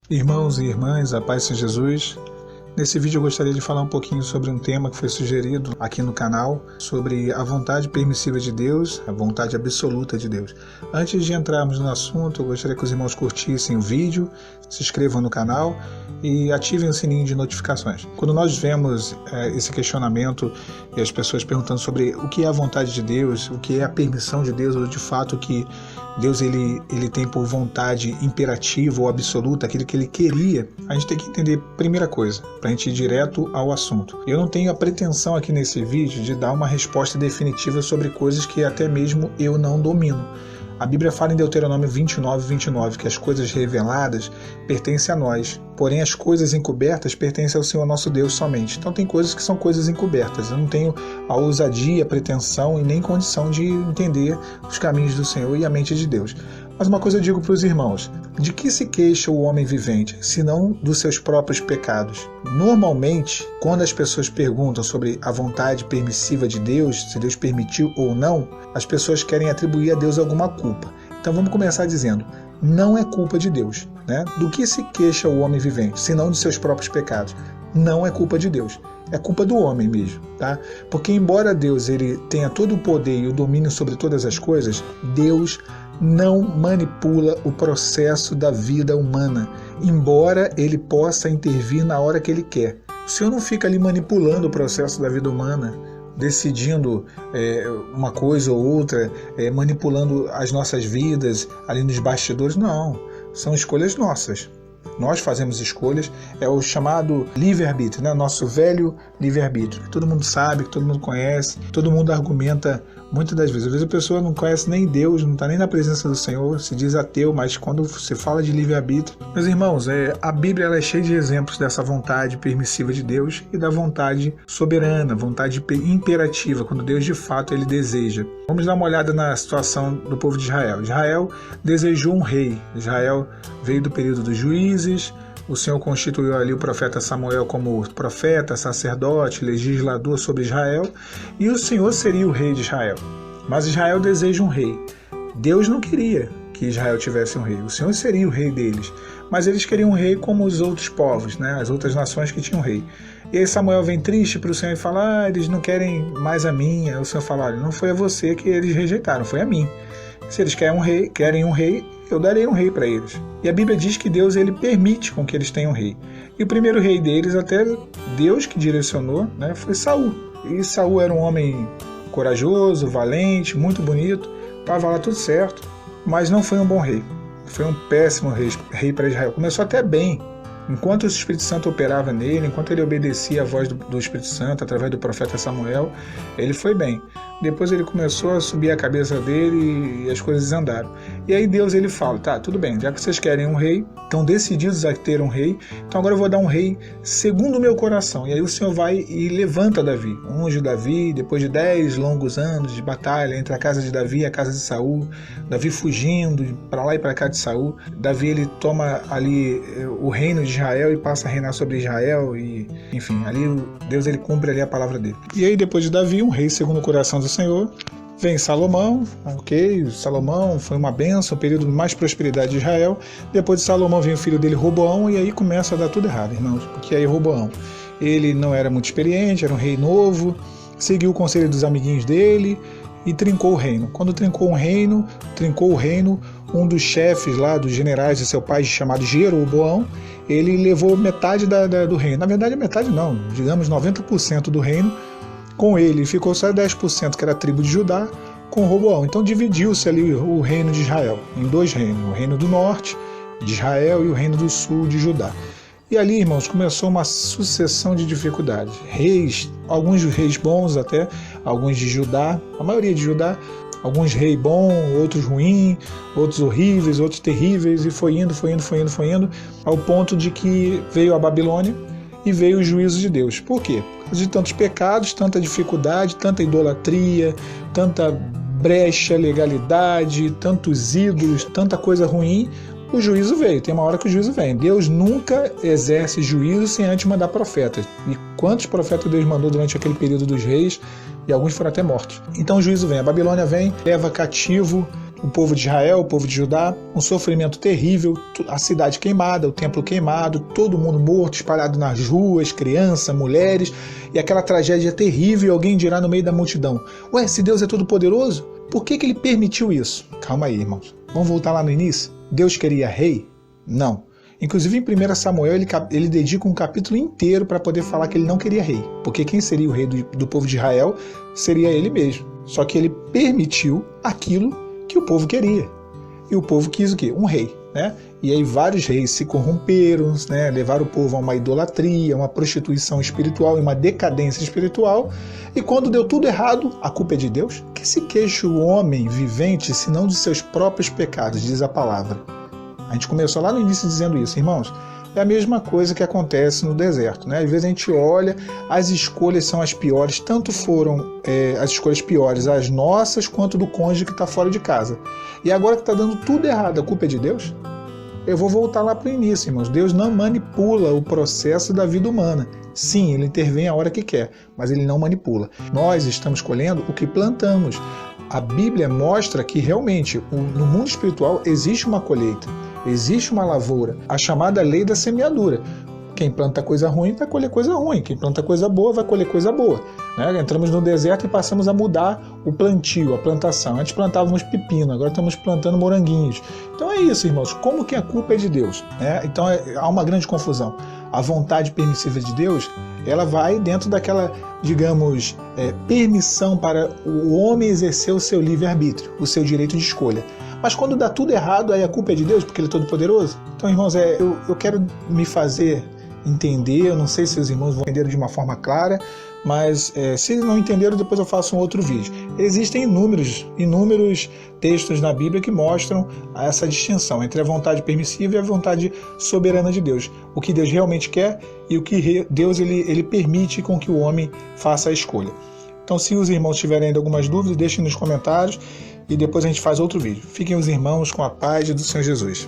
Irmãos e irmãs, a paz de Jesus. Nesse vídeo eu gostaria de falar um pouquinho sobre um tema que foi sugerido aqui no canal, sobre a vontade permissiva de Deus, a vontade absoluta de Deus. Antes de entrarmos no assunto, eu gostaria que os irmãos curtissem o vídeo, se inscrevam no canal e ativem o sininho de notificações. Quando nós vemos esse questionamento e as pessoas perguntando sobre o que é a vontade de Deus, o que é a permissão de Deus, ou de fato o que Deus ele tem por vontade imperativa ou absoluta, aquilo que ele queria, a gente tem que entender primeira coisa, para a gente ir direto ao assunto. Eu não tenho a pretensão aqui nesse vídeo de dar uma resposta definitiva sobre coisas que até mesmo eu não domino. A Bíblia fala em Deuteronômio 29:29 que as coisas reveladas pertencem a nós, porém as coisas encobertas pertencem ao Senhor nosso Deus somente. Então tem coisas que são coisas encobertas. Eu não tenho a ousadia, a pretensão e nem condição de entender os caminhos do Senhor e a mente de Deus. Mas uma coisa eu digo para os irmãos: de que se queixa o homem vivente, senão dos seus próprios pecados? Normalmente, quando as pessoas perguntam sobre a vontade permissiva de Deus, se Deus permitiu ou não, as pessoas querem atribuir a Deus alguma culpa. Então vamos começar dizendo: não é culpa de Deus, né? Do que se queixa o homem vivente, senão dos seus próprios pecados? Não é culpa de Deus, é culpa do homem mesmo, tá? Porque embora Deus ele tenha todo o poder e o domínio sobre todas as coisas, Deus não manipula o processo da vida humana, embora ele possa intervir na hora que ele quer. O Senhor não fica ali manipulando o processo da vida humana, decidindo uma coisa ou outra, manipulando as nossas vidas ali nos bastidores. Não, são escolhas nossas. Nós fazemos escolhas, é o chamado livre-arbítrio, né? Nosso velho livre-arbítrio, que todo mundo sabe, que todo mundo conhece, todo mundo argumenta muitas das vezes. Às vezes a pessoa não conhece nem Deus, não está nem na presença do Senhor, se diz ateu, mas quando você fala de livre-arbítrio... Meus irmãos, a Bíblia ela é cheia de exemplos dessa vontade permissiva de Deus e da vontade soberana, vontade imperativa, quando Deus de fato ele deseja. Vamos dar uma olhada na situação do povo de Israel. Israel desejou um rei. Israel veio do período dos juízes. O Senhor constituiu ali o profeta Samuel como profeta, sacerdote, legislador sobre Israel, e o Senhor seria o rei de Israel. Mas Israel deseja um rei. Deus não queria que Israel tivesse um rei. O Senhor seria o rei deles. Mas eles queriam um rei como os outros povos, né? As outras nações que tinham rei. E aí Samuel vem triste para o Senhor e fala: eles não querem mais a mim. Aí o Senhor fala: não foi a você que eles rejeitaram, foi a mim. Se eles querem um rei, eu darei um rei para eles. E a Bíblia diz que Deus ele permite com que eles tenham um rei. E o primeiro rei deles, até Deus que direcionou, né, foi Saul. E Saul era um homem corajoso, valente, muito bonito, estava lá tudo certo, mas não foi um bom rei. Foi um péssimo rei para Israel. Começou até bem. Enquanto o Espírito Santo operava nele, enquanto ele obedecia à voz do Espírito Santo através do profeta Samuel, ele foi bem. Depois ele começou a subir a cabeça dele e as coisas andaram. E aí Deus ele fala: tá, tudo bem, já que vocês querem um rei, estão decididos a ter um rei, então agora eu vou dar um rei segundo o meu coração. E aí o Senhor vai e levanta Davi, unge Davi, depois de 10 longos anos de batalha entre a casa de Davi e a casa de Saul, Davi fugindo para lá e para cá de Saul, Davi ele toma ali o reino de Israel e passa a reinar sobre Israel e, enfim, ali Deus ele cumpre ali a palavra dele. E aí depois de Davi, um rei segundo o coração do Senhor, vem Salomão, ok, Salomão foi uma bênção, o período de mais prosperidade de Israel. Depois de Salomão vem o filho dele Roboão e aí começa a dar tudo errado, irmãos, porque aí Roboão, ele não era muito experiente, era um rei novo, seguiu o conselho dos amiguinhos dele e trincou o reino. Quando trincou o reino, um dos chefes lá, dos generais de seu pai, chamado Jeroboão, ele levou metade do reino. Na verdade, metade não, digamos 90% do reino com ele. Ficou só 10%, que era a tribo de Judá, com Roboão. Então dividiu-se ali o reino de Israel em dois reinos, o reino do norte de Israel e o reino do sul de Judá. E ali, irmãos, começou uma sucessão de dificuldades. Reis, alguns reis bons até, alguns de Judá, a maioria de Judá, alguns reis bons, outros ruins, outros horríveis, outros terríveis, e foi indo, ao ponto de que veio a Babilônia e veio o juízo de Deus. Por quê? Por causa de tantos pecados, tanta dificuldade, tanta idolatria, tanta brecha, legalidade, tantos ídolos, tanta coisa ruim. O juízo veio, tem uma hora que o juízo vem. Deus nunca exerce juízo sem antes mandar profetas. E quantos profetas Deus mandou durante aquele período dos reis? E alguns foram até mortos. Então o juízo vem, a Babilônia vem, leva cativo o povo de Israel, o povo de Judá, um sofrimento terrível, a cidade queimada, o templo queimado, todo mundo morto, espalhado nas ruas, crianças, mulheres, e aquela tragédia terrível, e alguém dirá no meio da multidão: ué, se Deus é todo poderoso, por que ele permitiu isso? Calma aí, irmãos. Vamos voltar lá no início? Deus queria rei? Não. Inclusive em 1 Samuel ele dedica um capítulo inteiro para poder falar que ele não queria rei, porque quem seria o rei do povo de Israel seria ele mesmo. Só que ele permitiu aquilo que o povo queria. E o povo quis o quê? Um rei, né? E aí vários reis se corromperam, né? Levaram o povo a uma idolatria, uma prostituição espiritual e uma decadência espiritual. E quando deu tudo errado, a culpa é de Deus? Que se queixa o homem vivente, senão de seus próprios pecados, diz a palavra. A gente começou lá no início dizendo isso, irmãos. É a mesma coisa que acontece no deserto, né? Às vezes a gente olha, as escolhas são as piores, tanto foram as escolhas piores as nossas, quanto do cônjuge que está fora de casa. E agora que está dando tudo errado, a culpa é de Deus? Eu vou voltar lá para o início, irmãos. Deus não manipula o processo da vida humana. Sim, ele intervém a hora que quer, mas ele não manipula. Nós estamos colhendo o que plantamos. A Bíblia mostra que realmente no mundo espiritual existe uma colheita. Existe uma lavoura, a chamada lei da semeadura. Quem planta coisa ruim vai colher coisa ruim, quem planta coisa boa vai colher coisa boa. Né? Entramos no deserto e passamos a mudar o plantio, a plantação. Antes plantávamos pepino, agora estamos plantando moranguinhos. Então é isso, irmãos. Como que a culpa é de Deus? Né? Então há uma grande confusão. A vontade permissiva de Deus, ela vai dentro daquela, digamos, permissão para o homem exercer o seu livre-arbítrio, o seu direito de escolha. Mas quando dá tudo errado, aí a culpa é de Deus, porque Ele é todo-poderoso? Então, irmãos, eu quero me fazer entender, eu não sei se os irmãos vão entender de uma forma clara, mas se não entenderam, depois eu faço um outro vídeo. Existem inúmeros textos na Bíblia que mostram essa distinção entre a vontade permissiva e a vontade soberana de Deus. O que Deus realmente quer e o que Deus ele permite com que o homem faça a escolha. Então, se os irmãos tiverem ainda algumas dúvidas, deixem nos comentários e depois a gente faz outro vídeo. Fiquem os irmãos com a paz do Senhor Jesus.